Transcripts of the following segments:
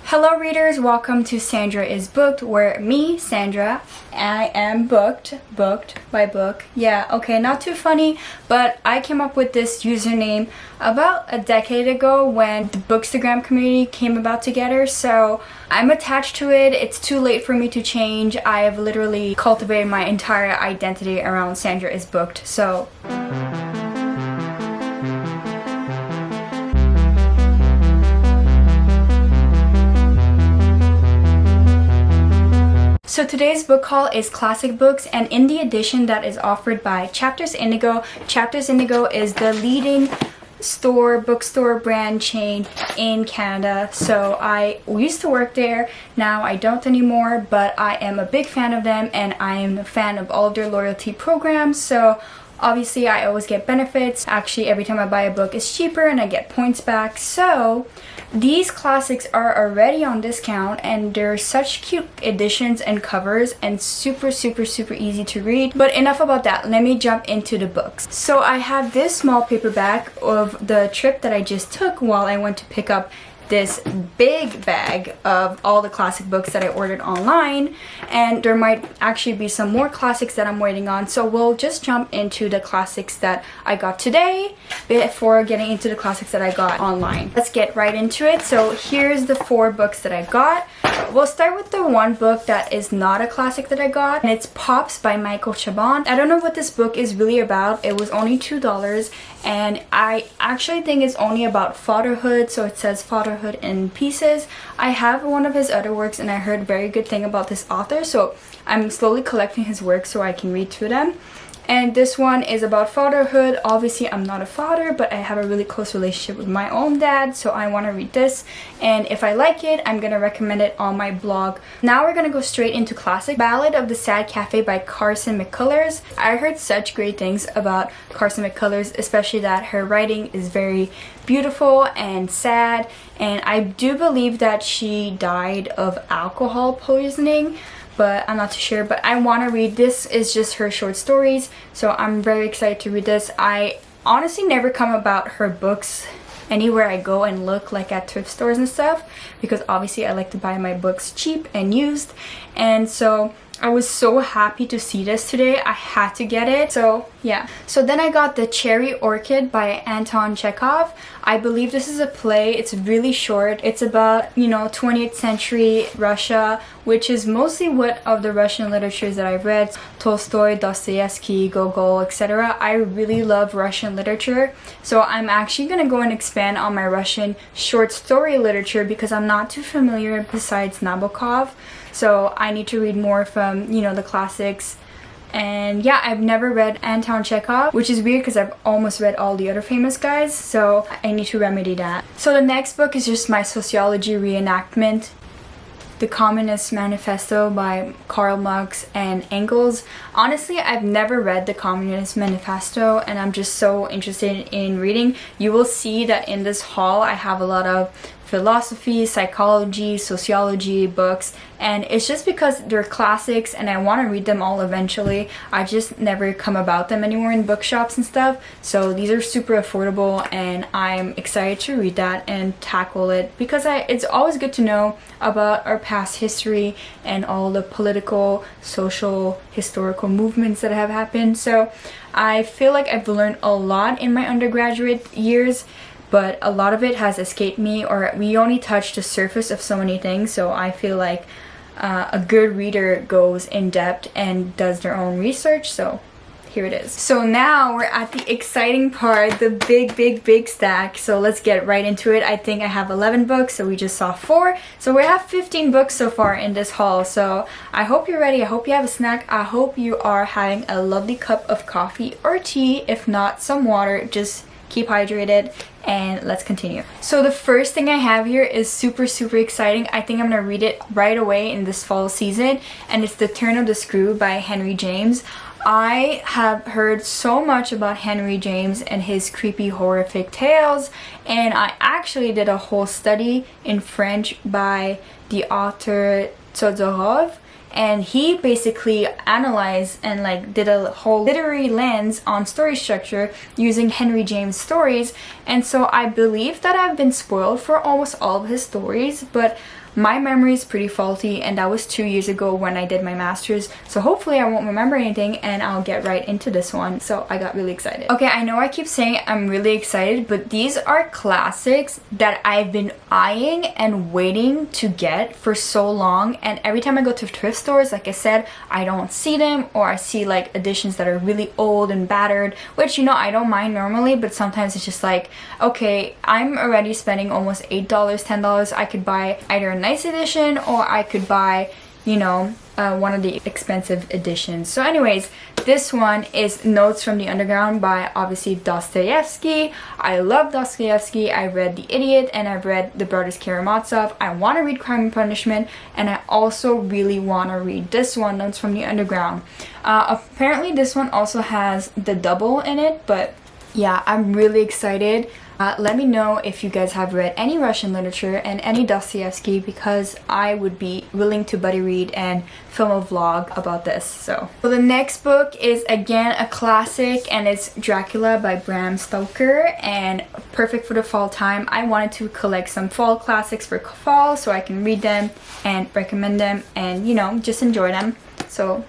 Hello readers, welcome to Sandra is Booked, where me, Sandra, I am booked by book. Yeah, okay, not too funny, but I came up with this username about a decade ago when the Bookstagram community came about together, so I'm attached to it. It's too late for me to change. I have literally cultivated my entire identity around Sandra is Booked, so... So today's book haul is classic books, and in the edition that is offered by Chapters Indigo. Chapters Indigo is the leading bookstore brand chain in Canada. So I used to work there, now I don't anymore, but I am a big fan of them and I am a fan of all of their loyalty programs. So obviously I always get benefits. Actually, every time I buy a book it's cheaper and I get points back. So these classics are already on discount and they're such cute editions and covers and super easy to read. But enough about that, let me jump into the books. So I have this small paperback of the trip that I just took while I went to pick up this big bag of all the classic books that I ordered online, and there might actually be some more classics that I'm waiting on, so we'll just jump into the classics that I got today before getting into the classics that I got online. Let's get right into it. So here's the 4 books that I got. We'll start with the one book that is not a classic that I got, and it's Pops by Michael Chabon. I don't know what this book is really about. It was only $2 and I actually think it's only about fatherhood, so it says fatherhood in pieces. I have one of his other works and I heard very good thing about this author, so I'm slowly collecting his work so I can read through them. And this one is about fatherhood. Obviously I'm not a father, but I have a really close relationship with my own dad, so I want to read this, and if I like it I'm gonna recommend it on my blog. Now we're gonna go straight into classic. Ballad of the Sad Cafe by Carson McCullers. I heard such great things about Carson McCullers, especially that her writing is very beautiful and sad, and I do believe that she died of alcohol poisoning, but I'm not too sure. But I want to read this. Is just her short stories, so I'm very excited to read this. I honestly never come about her books anywhere I go and look, like at thrift stores and stuff, because obviously I like to buy my books cheap and used, and so I was so happy to see this today. I had to get it, so yeah. So then I got The Cherry Orchid by Anton Chekhov. I believe this is a play. It's really short. It's about, 20th century Russia, which is mostly what of the Russian literatures that I've read. Tolstoy, Dostoevsky, Gogol, etc. I really love Russian literature, so I'm actually gonna go and expand on my Russian short story literature because I'm not too familiar besides Nabokov. So I need to read more from, the classics. And yeah, I've never read Anton Chekhov, which is weird because I've almost read all the other famous guys, so I need to remedy that. So the next book is just my sociology reenactment, The Communist Manifesto by Karl Marx and Engels. Honestly, I've never read The Communist Manifesto and I'm just so interested in reading. You will see that in this haul I have a lot of philosophy, psychology, sociology books, and it's just because they're classics and I want to read them all eventually. I just never come about them anymore in bookshops and stuff, so these are super affordable and I'm excited to read that and tackle it because it's always good to know about our past history and all the political, social, historical movements that have happened. So I feel like I've learned a lot in my undergraduate years, but a lot of it has escaped me, or we only touch the surface of so many things, so I feel like a good reader goes in depth and does their own research, so here it is. So now we're at the exciting part, the big stack, so let's get right into it. I think I have 11 books, so we just saw 4, so we have 15 books so far in this haul. So I hope you're ready, I hope you have a snack, I hope you are having a lovely cup of coffee or tea, if not some water. Just keep hydrated and let's continue. So the first thing I have here is super exciting. I think I'm gonna read it right away in this fall season, and it's The Turn of the Screw by Henry James. I have heard so much about Henry James and his creepy horrific tales, and I actually did a whole study in French by the author Todorov, and he basically analyzed and did a whole literary lens on story structure using Henry James stories. And so I believe that I've been spoiled for almost all of his stories, but my memory is pretty faulty, and that was 2 years ago when I did my master's, so hopefully I won't remember anything and I'll get right into this one. So I got really excited. Okay, I know I keep saying I'm really excited, but these are classics that I've been eyeing and waiting to get for so long, and every time I go to thrift stores, like I said, I don't see them, or I see like editions that are really old and battered, which, you know, I don't mind normally, but sometimes it's just like, okay, I'm already spending almost $8, $10. I could buy either a nice edition or I could buy, you know, one of the expensive editions. So anyways, this one is Notes from the Underground by obviously Dostoevsky. I love Dostoevsky. I read The Idiot and I've read The Brothers Karamazov. I want to read Crime and Punishment, and I also really want to read this one, Notes from the Underground. Apparently this one also has the double in it, but yeah, I'm really excited. Let me know if you guys have read any Russian literature and any Dostoevsky, because I would be willing to buddy read and film a vlog about this. So the next book is again a classic, and it's Dracula by Bram Stoker, and perfect for the fall time. I wanted to collect some fall classics for fall so I can read them and recommend them and, you know, just enjoy them. So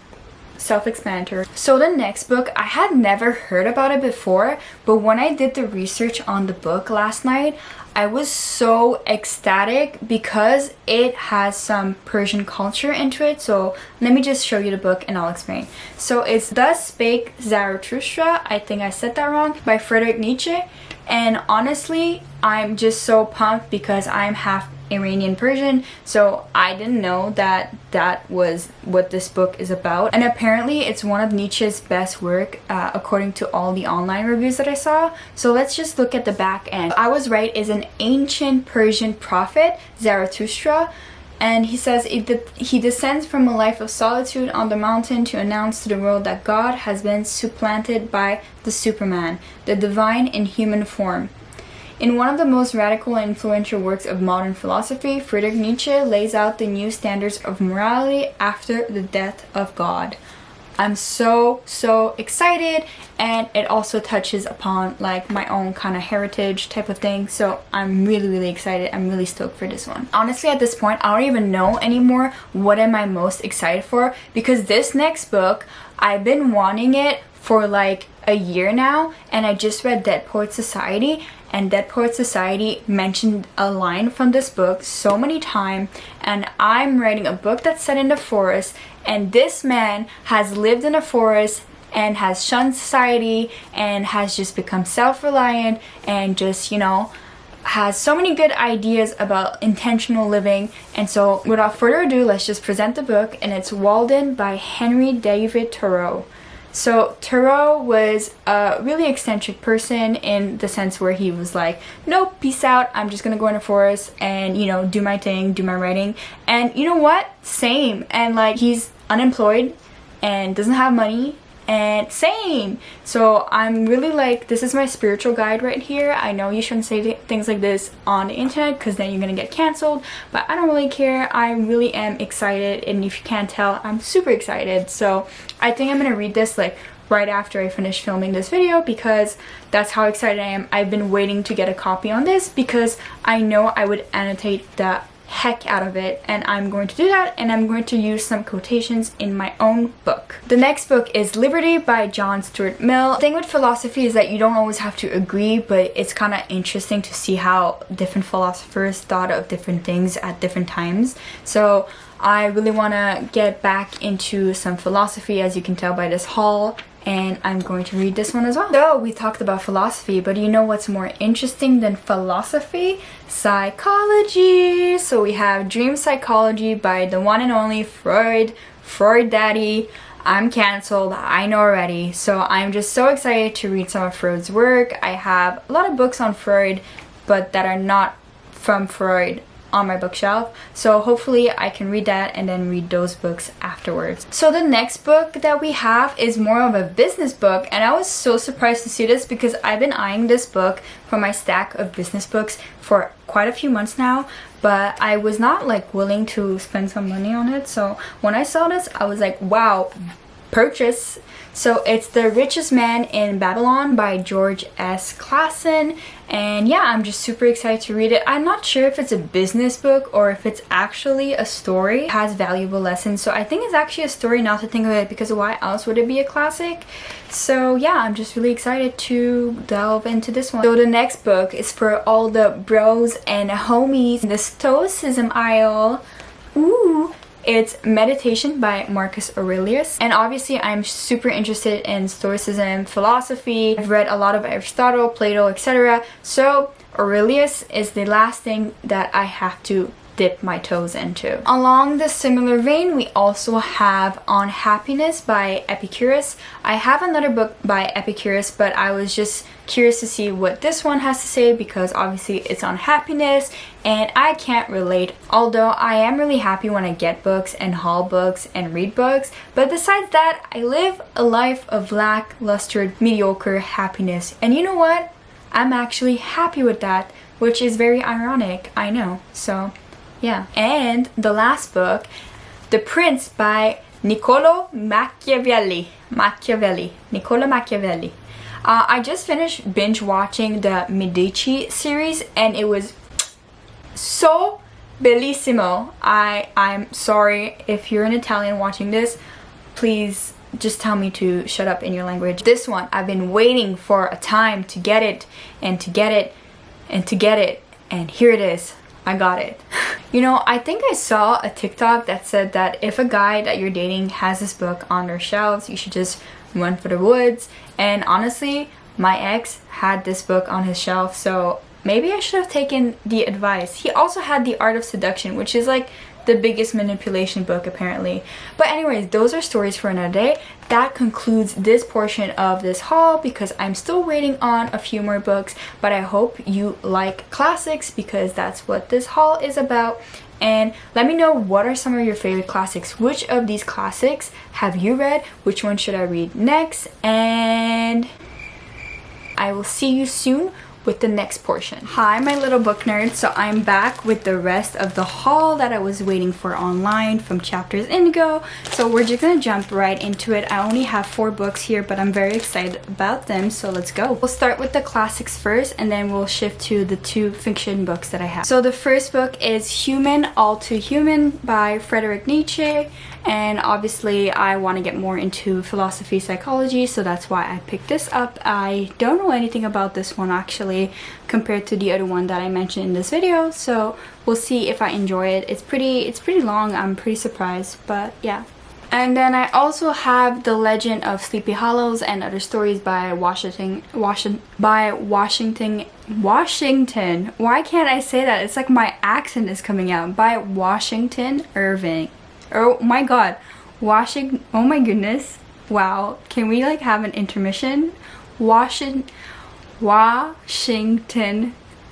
self-explanatory. So the next book, I had never heard about it before, but when I did the research on the book last night, I was so ecstatic because it has some Persian culture into it. So let me just show you the book and I'll explain. So it's Thus Spake Zarathustra, I think I said that wrong, by Friedrich Nietzsche. And honestly, I'm just so pumped because I'm half Iranian Persian, so I didn't know that that was what this book is about. And apparently it's one of Nietzsche's best work, according to all the online reviews that I saw. So let's just look at the back end. I was right, is an ancient Persian prophet, Zarathustra, and he says he descends from a life of solitude on the mountain to announce to the world that God has been supplanted by the Superman, the divine in human form. In one of the most radical and influential works of modern philosophy, Friedrich Nietzsche lays out the new standards of morality after the death of God. I'm so excited, and it also touches upon like my own kind of heritage type of thing, so I'm really excited. I'm really stoked for this one. Honestly, at this point, I don't even know anymore what am I most excited for, because this next book, I've been wanting it for like a year now, and I just read Dead Poets Society, and Dead Poets Society mentioned a line from this book so many times, and I'm writing a book that's set in the forest, and this man has lived in a forest and has shunned society and has just become self-reliant and just, you know, has so many good ideas about intentional living. And so without further ado, let's just present the book, and it's Walden by Henry David Thoreau. So Thoreau was a really eccentric person in the sense where he was like, nope, peace out, I'm just gonna go in the forest and, you know, do my thing, do my writing. And you know what? Same. And like, he's unemployed and doesn't have money, and same. So I'm really like, this is my spiritual guide right here. I know you shouldn't say things like this on the internet because then you're gonna get canceled, but I don't really care. I really am excited, and if you can't tell, I'm super excited. So I think I'm gonna read this like right after I finish filming this video, because that's how excited I am. I've been waiting to get a copy on this because I know I would annotate the heck out of it, and I'm going to do that, and I'm going to use some quotations in my own book. The next book is Liberty by John Stuart Mill. The thing with philosophy is that you don't always have to agree, but it's kind of interesting to see how different philosophers thought of different things at different times. So I really want to get back into some philosophy, as you can tell by this haul, and I'm going to read this one as well. So we talked about philosophy, but you know what's more interesting than philosophy? Psychology. So we have Dream Psychology by the one and only Freud Daddy. I'm canceled, I know already. So I'm just so excited to read some of Freud's work. I have a lot of books on Freud, but that are not from Freud on my bookshelf, so hopefully I can read that and then read those books afterwards. So the next book that we have is more of a business book, and I was so surprised to see this because I've been eyeing this book from my stack of business books for quite a few months now, but I was not like willing to spend some money on it. So when I saw this, I was like, wow, purchase. So it's The Richest Man in Babylon by George S. Clason. And yeah, I'm just super excited to read it. I'm not sure if it's a business book or if it's actually a story. It has valuable lessons. So I think it's actually a story, not to think of it, because why else would it be a classic? So yeah, I'm just really excited to delve into this one. So the next book is for all the bros and homies in the Stoicism aisle. Ooh! It's Meditation by Marcus Aurelius, and obviously I'm super interested in Stoicism philosophy. I've read a lot of Aristotle, Plato, etc. So Aurelius is the last thing that I have to dip my toes into. Along the similar vein, we also have On Happiness by Epicurus. I have another book by Epicurus, but I was just curious to see what this one has to say because obviously it's on happiness and I can't relate. Although I am really happy when I get books and haul books and read books, but besides that, I live a life of lackluster, mediocre happiness. And you know what? I'm actually happy with that, which is very ironic, I know. So yeah. And the last book, The Prince by Niccolo Machiavelli. Niccolo Machiavelli. I just finished binge watching the Medici series and it was so bellissimo. I'm sorry if you're an Italian watching this, please just tell me to shut up in your language. This one, I've been waiting for a time to get it and to get it and to get it, and here it is. I got it. You know, I think I saw a TikTok that said that if a guy that you're dating has this book on their shelves, you should just run for the woods. And honestly, my ex had this book on his shelf, so maybe I should have taken the advice. He also had The Art of Seduction, which is like the biggest manipulation book apparently. But anyways, those are stories for another day. That concludes this portion of this haul because I'm still waiting on a few more books, but I hope you like classics because that's what this haul is about. And let me know, what are some of your favorite classics? Which of these classics have you read? Which one should I read next? And I will see you soon with the next portion. Hi my little book nerds, so I'm back with the rest of the haul that I was waiting for online from Chapters Indigo. So we're just gonna jump right into it. I only have 4 books here, but I'm very excited about them, so let's go. We'll start with the classics first and then we'll shift to the 2 fiction books that I have. So the first book is Human, All Too Human by Friedrich Nietzsche. And obviously I want to get more into philosophy, psychology, so that's why I picked this up. I don't know anything about this one actually compared to the other one that I mentioned in this video, so we'll see if I enjoy it. It's pretty long. I'm pretty surprised, but yeah. And then I also have The Legend of Sleepy Hollows and Other Stories by Washington. Why can't I say that? It's like my accent is coming out. By Washington Irving. Oh my god. Oh my goodness. Wow. Can we like have an intermission? Washington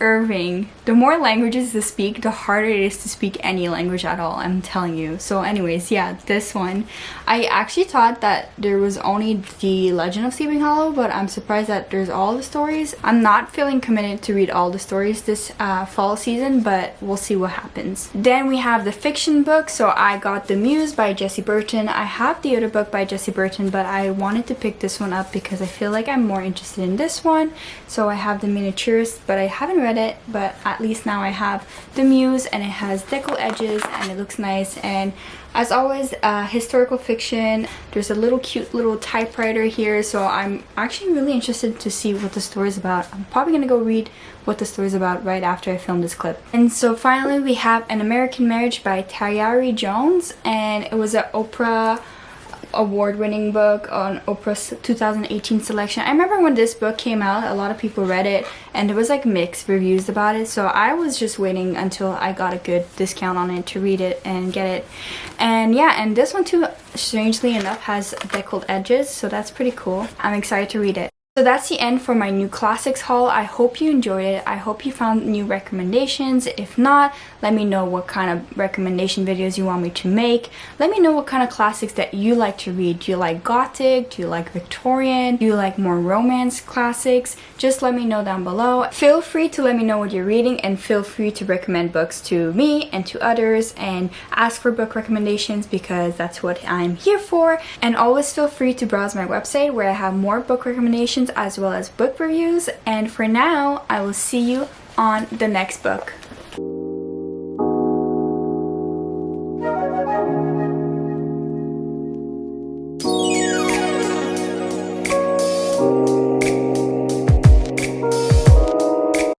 Irving. The more languages to speak, the harder it is to speak any language at all, I'm telling you. So anyways, yeah, this one. I actually thought that there was only The Legend of Sleeping Hollow, but I'm surprised that there's all the stories. I'm not feeling committed to read all the stories this fall season, but we'll see what happens. Then we have the fiction book. So I got The Muse by Jessie Burton. I have the other book by Jessie Burton, but I wanted to pick this one up because I feel like I'm more interested in this one. So I have The Miniaturist, but I haven't read it, but at least now I have The Muse, and it has decal edges and it looks nice. And as always, historical fiction. There's a little cute little typewriter here, so I'm actually really interested to see what the story is about. I'm probably gonna go read what the story is about right after I film this clip. And so finally we have An American Marriage by Tayari Jones, and it was an Oprah award-winning book on Oprah's 2018 selection. I remember when this book came out, a lot of people read it and there was like mixed reviews about it, so I was just waiting until I got a good discount on it to read it and get it. And yeah, and this one too, strangely enough, has deckled edges, so that's pretty cool. I'm excited to read it. So that's the end for my new classics haul. I hope you enjoyed it. I hope you found new recommendations. If not, let me know what kind of recommendation videos you want me to make. Let me know what kind of classics that you like to read. Do you like Gothic? Do you like Victorian? Do you like more romance classics? Just let me know down below. Feel free to let me know what you're reading, and feel free to recommend books to me and to others and ask for book recommendations, because that's what I'm here for. And always feel free to browse my website where I have more book recommendations as well as book reviews. And for now, I will see you on the next book.